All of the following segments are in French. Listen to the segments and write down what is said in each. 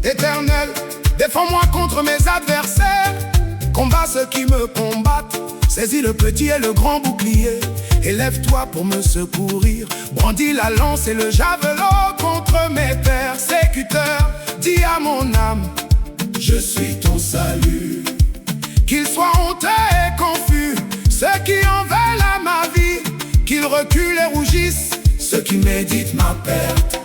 Éternel, défends-moi contre mes adversaires, combat ceux qui me combattent, saisis le petit et le grand bouclier, élève-toi pour me secourir, brandis la lance et le javelot contre mes persécuteurs, dis à mon âme, je suis ton salut. Qu'ils soient honteux et confus, ceux qui en veulent à ma vie, qu'ils reculent et rougissent, ceux qui méditent ma perte.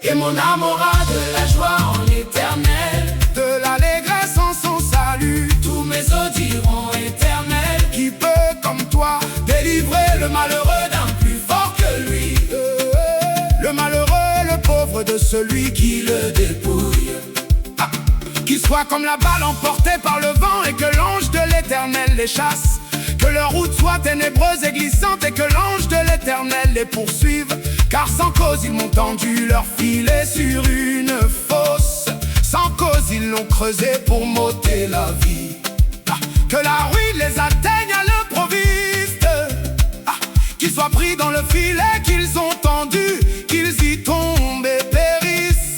Et mon âme aura de la joie en l'Éternel, de l'allégresse en son salut. Tous mes os diront Éternel, qui peut comme toi délivrer le malheureux d'un plus fort que lui. Le malheureux est le pauvre de celui qui le dépouille. Qu'il soit comme la balle emportée par le vent et que l'ange de l'Éternel les chasse. Que leur route soit ténébreuse et glissante et que l'ange de l'Éternel les poursuive. Car sans cause ils m'ont tendu leur filet sur une fosse. Sans cause ils l'ont creusé pour m'ôter la vie. Que la ruine les atteigne à l'improviste. Qu'ils soient pris dans le filet qu'ils ont tendu, qu'ils y tombent et périssent.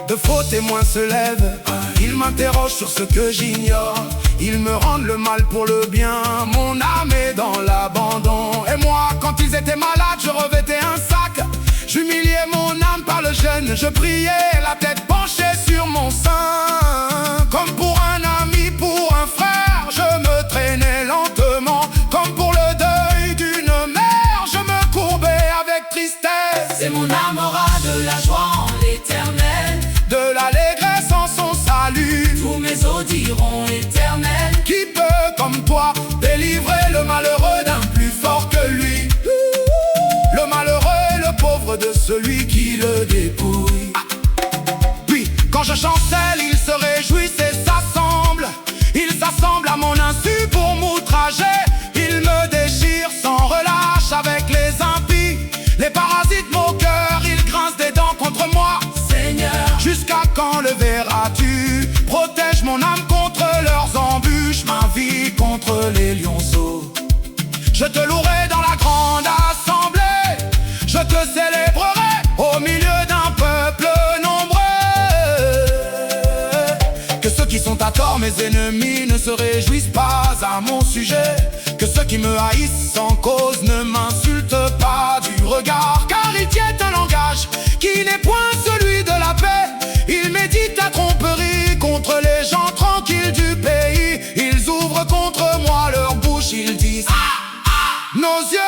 De faux témoins se lèvent, ils m'interrogent sur ce que j'ignore. Ils me rendent le mal pour le bien, mon âme est dans l'abandon. Et moi, quand ils étaient malades, je revêtais un sac. J'humiliais mon âme par le jeûne, je priais, la tête penchée sur mon sein. Comme pour un ami, pour un frère, je me traînais lentement. Comme pour le deuil d'une mère, je me courbais avec tristesse. Et mon âme aura de la joie en l'Éternel, de l'allégresse en son salut. tous mes os diront Éternel, Qui peut, comme toi, délivrer le malheureux d'un plus fort que lui. Le malheureux est le pauvre de celui qui le dépouille. Puis, quand je chancelle, ils se réjouissent et s'assemblent. Ils s'assemblent à mon insu pour m'outrager. Ils me déchirent sans relâche avec les impies. Les parasites moqueurs, ils grincent des dents contre moi. Seigneur, Jusqu'à quand le verras-tu? Protège mon âme contre leurs embûches, ma vie contre les lionceaux. Je te louerai dans la grande assemblée, je te célébrerai au milieu d'un peuple nombreux. Que ceux qui sont à tort, mes ennemis, ne se réjouissent pas à mon sujet. Que ceux qui me haïssent sans cause ne m'insultent pas du regard. Car ils tiennent un langage qui n'est point celui de la paix. Ils méditent la tromperie contre les gens tranquilles du pays. Ils ouvrent contre moi leur bouche, ils disent nos yeux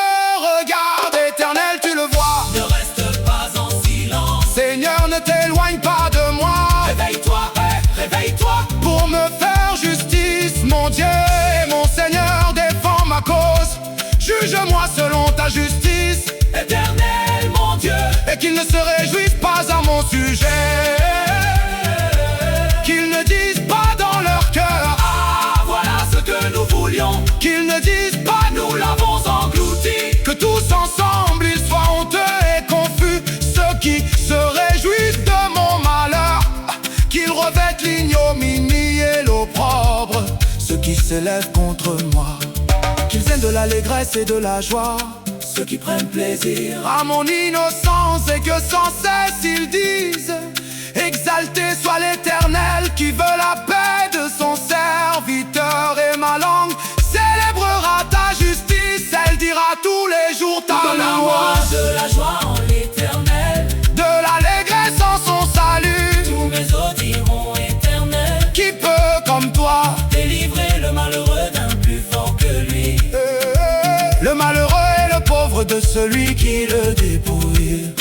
regardent, Éternel, tu le vois. ne reste pas en silence. Seigneur, ne t'éloigne pas de moi. Réveille-toi, réveille-toi. Pour me faire justice, mon Dieu et mon Seigneur, défends ma cause. Juge-moi selon ta justice, Éternel, mon Dieu, et qu'ils ne se réjouissent pas à mon sujet. Qu'ils ne disent pas dans leur cœur, ah, voilà ce que nous voulions. qu'ils ne disent pas Nous l'avons englouti. que tous ensemble ils soient honteux et confus. Ceux qui se réjouissent de mon malheur, qu'ils revêtent l'ignominie et l'opprobre. Ceux qui s'élèvent contre moi, qu'ils aient de l'allégresse et de la joie. Ceux qui prennent plaisir À mon innocence et que sans cesse ils disent exalté soit l'Éternel qui veut la paix de son serviteur. Et ma langue célébrera ta justice, elle dira tous les jours ta Donne-moi louange. de la joie en l'Éternel, De l'allégresse en son salut. tous mes os diront Éternel, Qui peut comme toi délivrer le malheureux d'un plus fort que lui. Le malheureux est le pauvre de celui qui le dépouille.